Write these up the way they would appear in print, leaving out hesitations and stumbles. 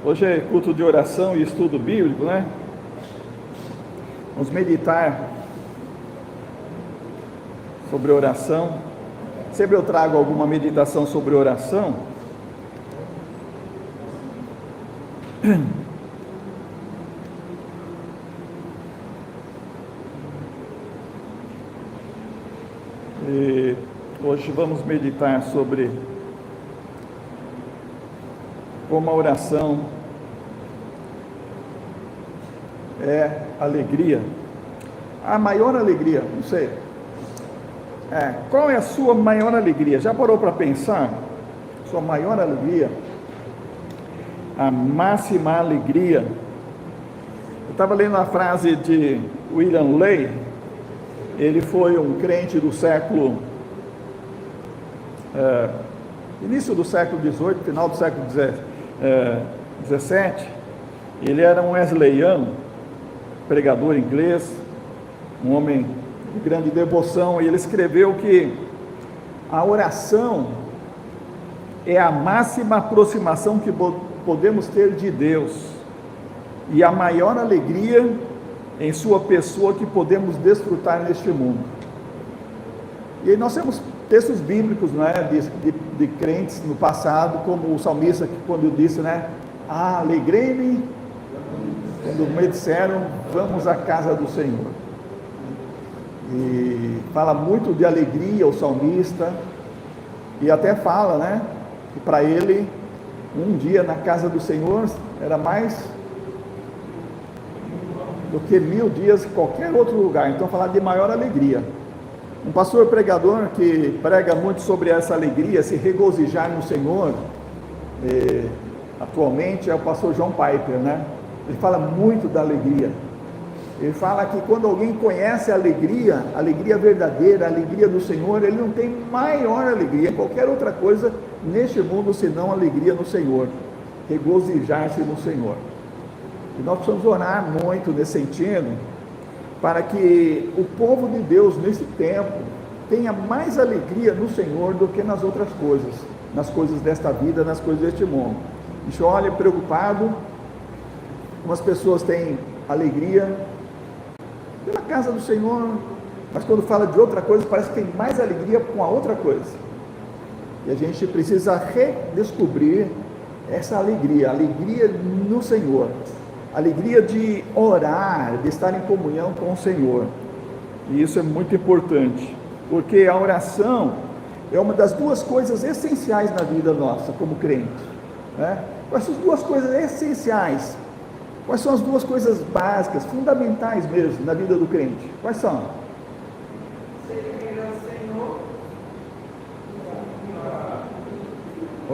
Hoje é culto de oração e estudo bíblico, né? Vamos meditar sobre oração. Sempre eu trago alguma meditação sobre oração. E hoje vamos meditar sobre como a oração é alegria. A maior alegria, não sei. Qual é a sua maior alegria? Já parou para pensar? Sua maior alegria? A máxima alegria. Eu estava lendo a frase de William Ley. Ele foi um crente do século início do século XVIII, final do século XVII. Ele era um wesleyano, pregador inglês, um homem de grande devoção, e ele escreveu que a oração é a máxima aproximação que podemos ter de Deus e a maior alegria em sua pessoa que podemos desfrutar neste mundo. E aí nós temos textos bíblicos, não é, de crentes no passado, como o salmista, que quando disse, né, alegrei-me quando me disseram, vamos à casa do Senhor. E fala muito de alegria o salmista, e até fala, né, que para ele, um dia na casa do Senhor era mais do que 1000 dias em qualquer outro lugar. Então falar de maior alegria. Um pastor pregador que prega muito sobre essa alegria, se regozijar no Senhor, atualmente é o pastor John Piper, né? Ele fala muito da alegria. Ele fala que quando alguém conhece a alegria verdadeira, a alegria do Senhor, ele não tem maior alegria em qualquer outra coisa neste mundo senão alegria no Senhor, regozijar-se no Senhor. E nós precisamos orar muito nesse sentido, para que o povo de Deus nesse tempo tenha mais alegria no Senhor do que nas outras coisas, nas coisas desta vida, nas coisas deste mundo. A gente olha preocupado, algumas pessoas têm alegria pela casa do Senhor, mas quando fala de outra coisa, parece que tem mais alegria com a outra coisa. E a gente precisa redescobrir essa alegria no Senhor. Alegria de orar, de estar em comunhão com o Senhor. E isso é muito importante, porque a oração é uma das duas coisas essenciais na vida nossa, como crente, né? Quais são as duas coisas essenciais? Quais são as duas coisas básicas, fundamentais mesmo, na vida do crente? Quais são? Servir ao Senhor.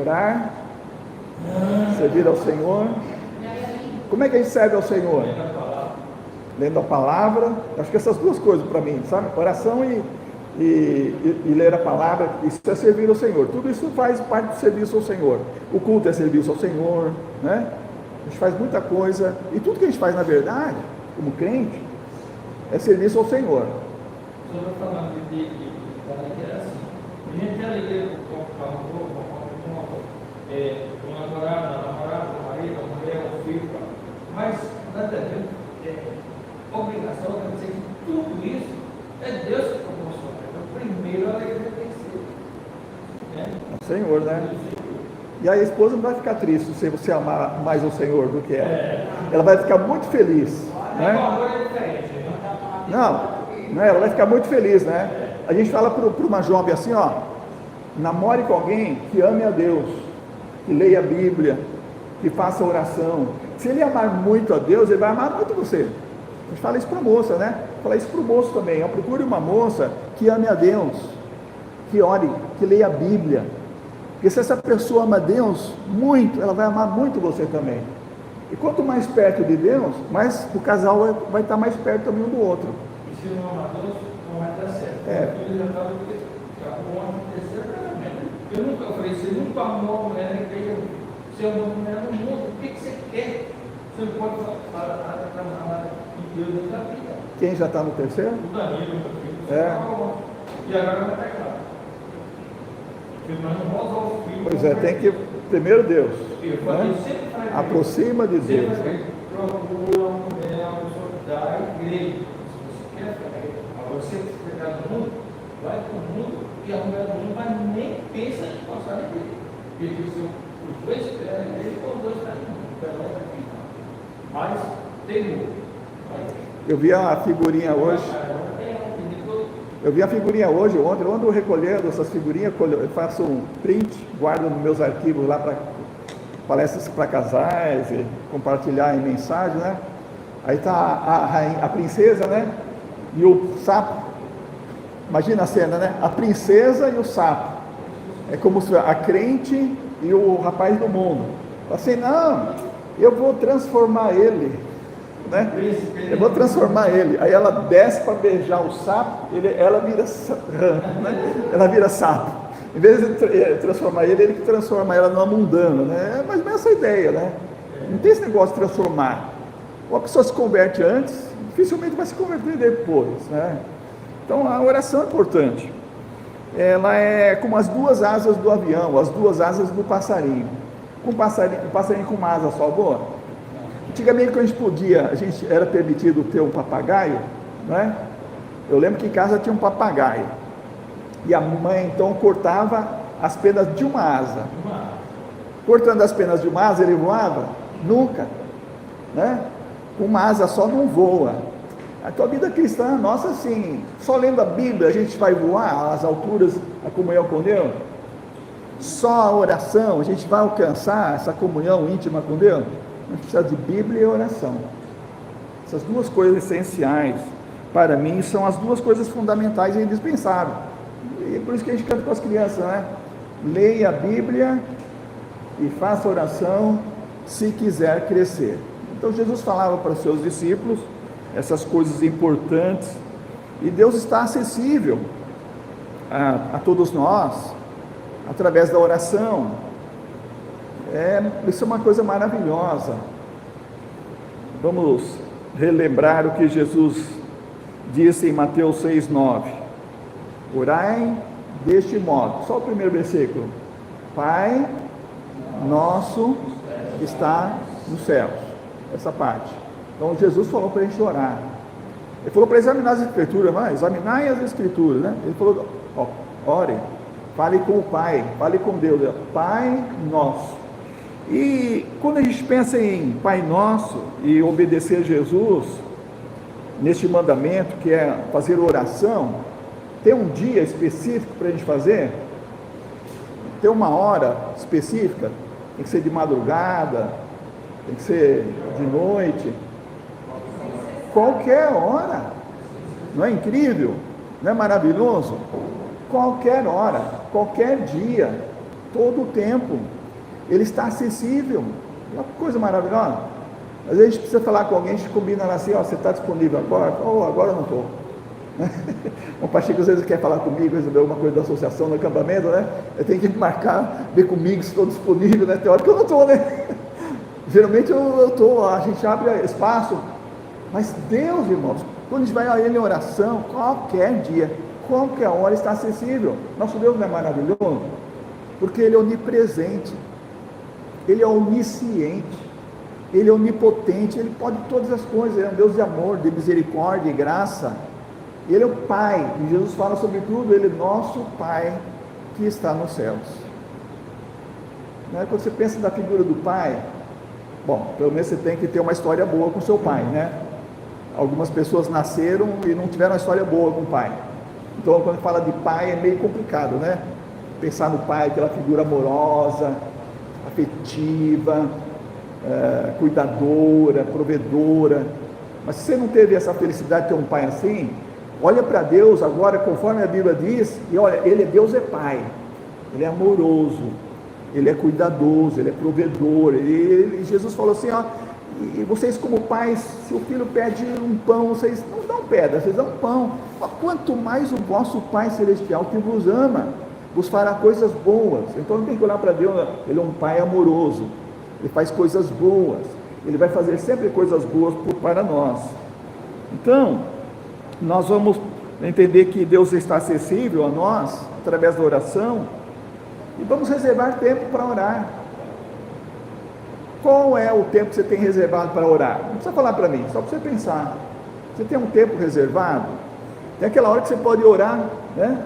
Orar. Servir ao Senhor. Como é que a gente serve ao Senhor? Lendo a palavra. Acho que essas duas coisas para mim, sabe? Oração e ler a palavra, isso é servir ao Senhor. Tudo isso faz parte do serviço ao Senhor. O culto é serviço ao Senhor, né? A gente faz muita coisa, e tudo que a gente faz na verdade, como crente, é serviço ao Senhor. O senhor está falando de alegria assim. A gente tem alegria com a namorada, o marido, a mulher, o filho, mas nada a ver, obrigação, quer dizer que tudo isso é Deus que proporciona. Então, primeiro a alegria tem que ser. O Senhor, né? E a esposa não vai ficar triste se você amar mais o Senhor do que ela. Ela vai ficar muito feliz, né? Não, ela vai ficar muito feliz, né? A gente fala para uma jovem assim, namore com alguém que ame a Deus, que leia a Bíblia, que faça oração. Se ele amar muito a Deus, ele vai amar muito você. A gente fala isso para a moça, né? Fala isso para o moço também. Procure uma moça que ame a Deus, que ore, que leia a Bíblia. Porque se essa pessoa ama Deus muito, ela vai amar muito você também. E quanto mais perto de Deus, mais o casal vai estar mais perto também um do outro. E se não amar Deus, não vai dar certo. Ele já estava com o terceiro casamento. Eu nunca falei, você nunca amou a mulher na igreja, você amou a mulher no mundo, o que você quer? Você não pode falar de Deus na vida. Quem já está no terceiro? O Danilo, meu filho. E agora vai pegar. Mas não pode usar o filho. Pois é, primeiro Deus. Eu Né? sempre falei, Aproxima de Deus. Procura uma mulher, uma pessoa da igreja. Se você quer você ficar no mundo, vai para o mundo e a mulher do mundo vai nem pensa em passar na igreja. Porque os dois esperam a igreja e os dois estão no mundo. Mas tem mundo. Eu vi a figurinha hoje. Eu vi a figurinha hoje, ontem eu ando recolhendo essas figurinhas, eu faço um print, guardo nos meus arquivos lá para palestras para casais, e compartilhar em mensagem, né? Aí está a princesa, né? E o sapo. Imagina a cena, né? A princesa e o sapo. É como se a crente e o rapaz do mundo. Assim, não, eu vou transformar ele. Né? Eu vou transformar ele. Aí ela desce para beijar o sapo, ela vira né? Ela vira sapo. Em vez de transformar ele que transforma ela numa mundana, né? Mas não é essa a ideia, né? Não tem esse negócio de transformar. Ou a pessoa se converte antes, dificilmente vai se converter depois, né? Então a oração é importante. Ela é como as duas asas do avião, as duas asas do passarinho. Um passarinho com uma asa só voa. Antigamente, quando a gente era permitido ter um papagaio, né? Eu lembro que em casa tinha um papagaio, e a mãe então cortava as penas de uma asa. Cortando as penas de uma asa, ele voava? Nunca, né? Uma asa só não voa. A tua vida cristã, nossa, assim, só lendo a Bíblia a gente vai voar às alturas da comunhão com Deus? Só a oração a gente vai alcançar essa comunhão íntima com Deus? A gente precisa de Bíblia e oração. Essas duas coisas essenciais, para mim, são as duas coisas fundamentais e indispensáveis. E é por isso que a gente canta com as crianças, né? Leia a Bíblia e faça oração se quiser crescer. Então Jesus falava para os seus discípulos essas coisas importantes, e Deus está acessível a todos nós, através da oração. Isso é uma coisa maravilhosa. Vamos relembrar o que Jesus disse em Mateus 6,9. Orai deste modo. Só o primeiro versículo. Pai nosso que está nos céus. Essa parte. Então Jesus falou para a gente orar. Ele falou para examinar as escrituras, mas examinai as escrituras, né? Ele falou, ore, fale com o Pai, fale com Deus. Pai nosso. E quando a gente pensa em Pai Nosso e obedecer a Jesus, neste mandamento que é fazer oração, tem um dia específico para a gente fazer? Tem uma hora específica? Tem que ser de madrugada? Tem que ser de noite? Qualquer hora. Não é incrível? Não é maravilhoso? Qualquer hora, qualquer dia, todo o tempo. Ele está acessível. É uma coisa maravilhosa. Às vezes a gente precisa falar com alguém, a gente combina assim, você está disponível agora? Agora eu não estou. O Pacheco às vezes quer falar comigo, resolver alguma coisa da associação no acampamento, né? Eu tenho que marcar, ver comigo se estou disponível, né? Tem hora que eu não estou, né? Geralmente eu estou, a gente abre espaço. Mas Deus, irmãos, quando a gente vai a Ele em oração, qualquer dia, qualquer hora está acessível. Nosso Deus não é maravilhoso? Porque Ele é onipresente. Ele é onisciente, Ele é onipotente, Ele pode todas as coisas, Ele é um Deus de amor, de misericórdia e graça. Ele é o Pai, e Jesus fala sobre tudo, Ele é nosso Pai que está nos céus. Quando você pensa na figura do Pai, bom, pelo menos você tem que ter uma história boa com seu pai, né? Algumas pessoas nasceram e não tiveram uma história boa com o pai. Então quando fala de pai é meio complicado, né? Pensar no pai, aquela figura amorosa, afetiva, cuidadora, provedora. Mas se você não teve essa felicidade de ter um pai assim, olha para Deus agora, conforme a Bíblia diz, e olha, Deus é pai, Ele é amoroso, Ele é cuidadoso, Ele é provedor. Jesus falou assim, e vocês como pais, se o filho pede um pão, vocês não dão pedra, vocês dão pão. Quanto mais o vosso Pai Celestial que vos ama, vos fará coisas boas. Então não tem que olhar para Deus, Ele é um Pai amoroso, Ele faz coisas boas, Ele vai fazer sempre coisas boas para nós. Então, nós vamos entender que Deus está acessível a nós, através da oração, e vamos reservar tempo para orar. Qual é o tempo que você tem reservado para orar? Não precisa falar para mim, só para você pensar. Você tem um tempo reservado? Tem aquela hora que você pode orar, né?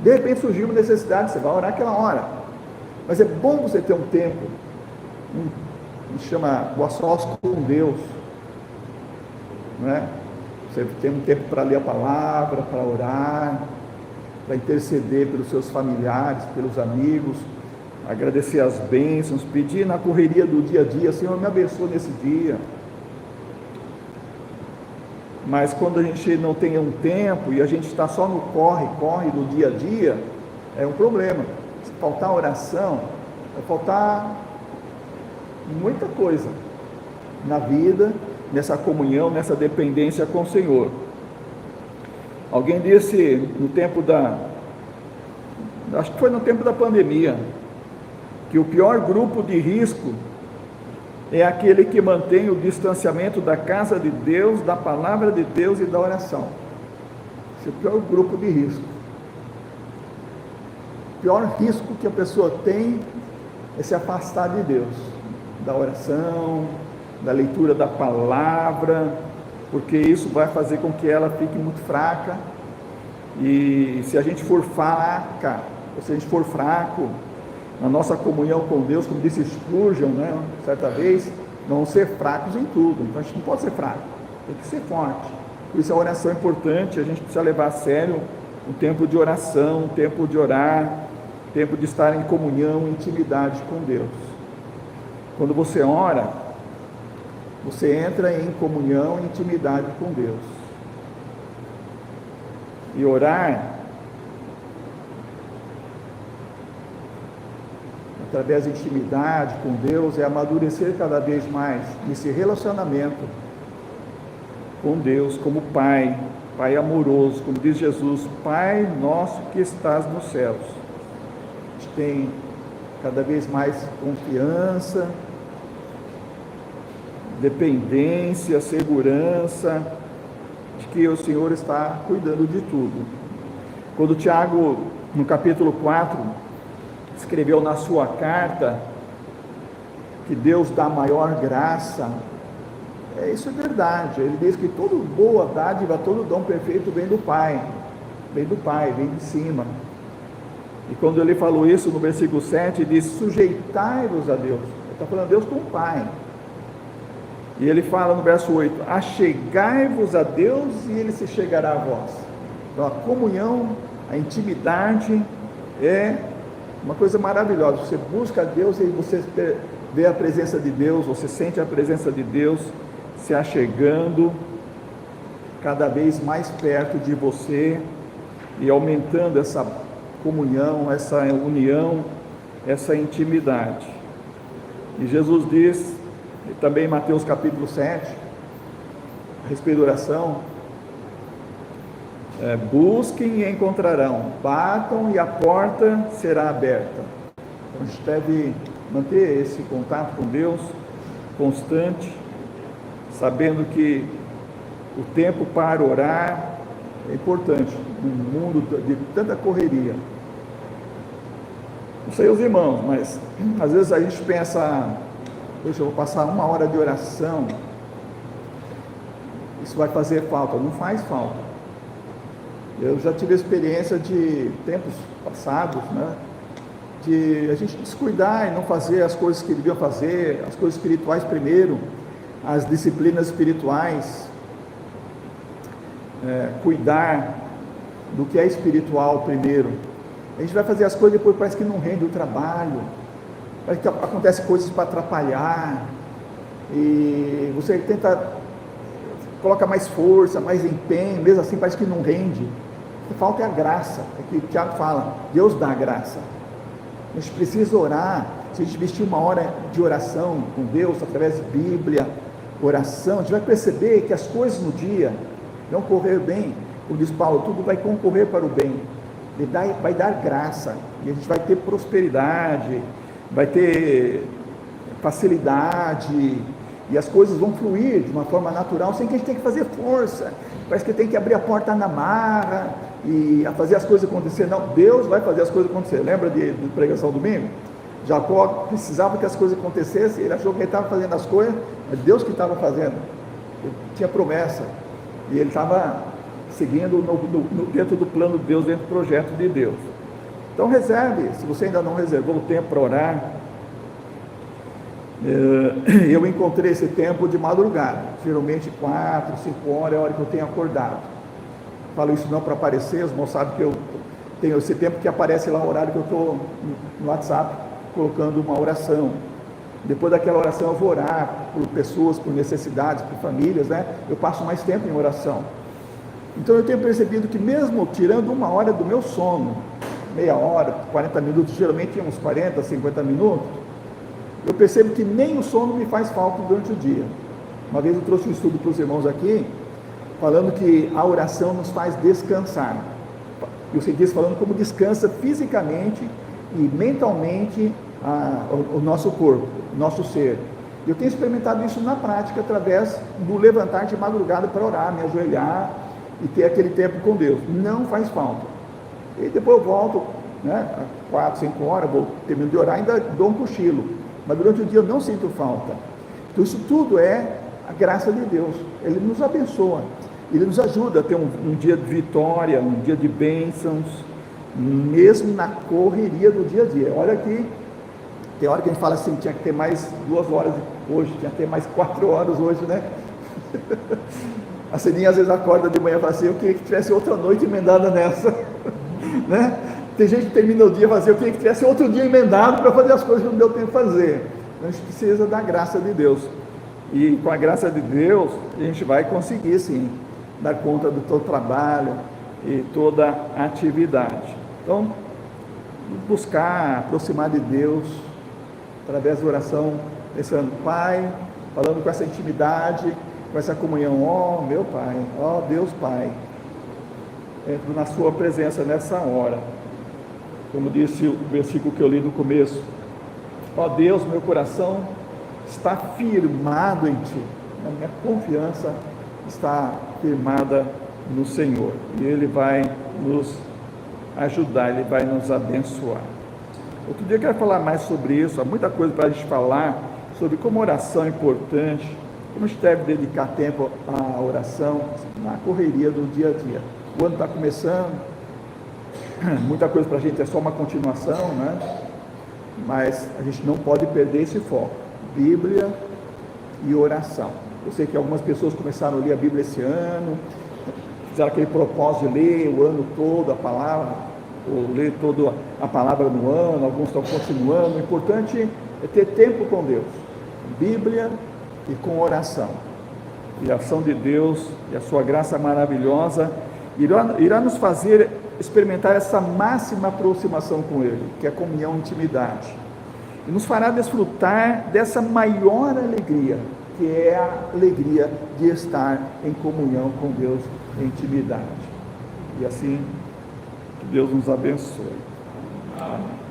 De repente surgiu uma necessidade, você vai orar aquela hora. Mas é bom você ter um tempo, chama o a sós com Deus, né? Você tem um tempo para ler a palavra, para orar, para interceder pelos seus familiares, pelos amigos, agradecer as bênçãos, pedir na correria do dia a dia, Senhor, me abençoa nesse dia. Mas quando a gente não tem um tempo e a gente está só no corre do dia a dia, é um problema. Se faltar oração, vai faltar muita coisa na vida, nessa comunhão, nessa dependência com o Senhor. Alguém disse no tempo acho que foi no tempo da pandemia, que o pior grupo de risco é aquele que mantém o distanciamento da casa de Deus, da palavra de Deus e da oração. Esse é o pior grupo de risco. O pior risco que a pessoa tem é se afastar de Deus, da oração, da leitura da palavra, porque isso vai fazer com que ela fique muito fraca. E se a gente for fraca, ou se a gente for fraco na nossa comunhão com Deus, como disse Spurgeon, né, certa vez, não ser fracos em tudo. Então a gente não pode ser fraco, tem que ser forte. Por isso a oração é importante, a gente precisa levar a sério um tempo de oração, um tempo de orar, um tempo de estar em comunhão, intimidade com Deus. Quando você ora, você entra em comunhão e intimidade com Deus. E orar, através da intimidade com Deus, é amadurecer cada vez mais nesse relacionamento com Deus, como Pai amoroso, como diz Jesus, Pai nosso que estás nos céus. A gente tem cada vez mais confiança, dependência, segurança de que o Senhor está cuidando de tudo. Quando Tiago, no capítulo 4, escreveu na sua carta que Deus dá maior graça, isso é verdade. Ele diz que toda boa dádiva, todo dom perfeito vem do Pai, vem de cima. E quando ele falou isso no versículo 7, ele diz, sujeitai-vos a Deus. Ele está falando Deus como Pai. E ele fala no verso 8, achegai-vos a Deus e Ele se chegará a vós. Então a comunhão, a intimidade é uma coisa maravilhosa. Você busca a Deus e você vê a presença de Deus, você sente a presença de Deus se achegando cada vez mais perto de você e aumentando essa comunhão, essa união, essa intimidade. E Jesus diz, e também em Mateus capítulo 7, a respeito da oração, busquem e encontrarão, batam e a porta será aberta. Então a gente deve manter esse contato com Deus constante, sabendo que o tempo para orar é importante, num mundo de tanta correria. Não sei os irmãos, mas às vezes a gente pensa, poxa, eu vou passar 1 hora de oração, isso vai fazer falta. Não faz falta. Eu já tive a experiência de tempos passados, né, de a gente descuidar e não fazer as coisas que deviam fazer, as coisas espirituais primeiro, as disciplinas espirituais, cuidar do que é espiritual primeiro. A gente vai fazer as coisas e depois parece que não rende o trabalho, parece que acontecem coisas para atrapalhar, e você coloca mais força, mais empenho, mesmo assim parece que não rende. O que falta é a graça, é que o Tiago fala, Deus dá a graça. A gente precisa orar. Se a gente investir 1 hora de oração com Deus, através de Bíblia, oração, a gente vai perceber que as coisas no dia vão correr bem. Como diz Paulo, tudo vai concorrer para o bem. Ele vai dar graça, e a gente vai ter prosperidade, vai ter facilidade, e as coisas vão fluir de uma forma natural, sem que a gente tenha que fazer força. Parece que tem que abrir a porta na marra e fazer as coisas acontecer. Não, Deus vai fazer as coisas acontecer. Lembra de pregação domingo? Jacó precisava que as coisas acontecessem, ele achou que ele estava fazendo as coisas, mas Deus que estava fazendo. Ele tinha promessa, e ele estava seguindo dentro do plano de Deus, dentro do projeto de Deus. Então reserve, se você ainda não reservou o tempo para orar. Eu encontrei esse tempo de madrugada, geralmente 4, 5 horas é a hora que eu tenho acordado. Falo isso não para aparecer, os irmãos sabem que eu tenho esse tempo que aparece lá o horário que eu estou no WhatsApp, colocando uma oração. Depois daquela oração eu vou orar por pessoas, por necessidades, por famílias, né? Eu passo mais tempo em oração. Então eu tenho percebido que mesmo tirando 1 hora do meu sono, meia hora, 40 minutos, geralmente uns 40, 50 minutos, eu percebo que nem o sono me faz falta durante o dia. Uma vez eu trouxe um estudo para os irmãos aqui, falando que a oração nos faz descansar. E os cientistas falando como descansa fisicamente e mentalmente o nosso corpo, o nosso ser. Eu tenho experimentado isso na prática, através do levantar de madrugada para orar, me ajoelhar e ter aquele tempo com Deus. Não faz falta. E depois eu volto, né, 4, 5 horas, vou termino de orar, ainda dou um cochilo. Mas durante o dia eu não sinto falta. Então isso tudo é a graça de Deus. Ele nos abençoa. Ele nos ajuda a ter um dia de vitória, um dia de bênçãos, mesmo na correria do dia a dia. Olha aqui, tem hora que a gente fala assim, tinha que ter mais 2 horas hoje, tinha que ter mais 4 horas hoje, né? A Celinha às vezes acorda de manhã e fala assim, eu queria que tivesse outra noite emendada nessa, né? Tem gente que termina o dia e fala assim, eu queria que tivesse outro dia emendado para fazer as coisas que não deu tempo de fazer. Então a gente precisa da graça de Deus. E com a graça de Deus, a gente vai conseguir sim dar conta do todo trabalho e toda a atividade. Então, buscar aproximar de Deus através da oração, pensando, Pai, falando com essa intimidade, com essa comunhão, ó meu Pai, ó Deus Pai, entro na sua presença nessa hora, como disse o versículo que eu li no começo, ó Deus, meu coração está firmado em Ti, a minha confiança está firmada no Senhor, e Ele vai nos ajudar, Ele vai nos abençoar. Outro dia eu quero falar mais sobre isso, há muita coisa para a gente falar, sobre como oração é importante, como a gente deve dedicar tempo à oração, na correria do dia a dia. O ano está começando, muita coisa para a gente é só uma continuação, né? Mas a gente não pode perder esse foco, Bíblia e oração. Eu sei que algumas pessoas começaram a ler a Bíblia esse ano, fizeram aquele propósito de ler o ano todo a palavra, ou ler toda a palavra no ano, alguns estão continuando. O importante é ter tempo com Deus, Bíblia e com oração. E a ação de Deus e a sua graça maravilhosa irá nos fazer experimentar essa máxima aproximação com Ele, que é a comunhão e intimidade. E nos fará desfrutar dessa maior alegria, que é a alegria de estar em comunhão com Deus, em intimidade. E assim, que Deus nos abençoe. Amém.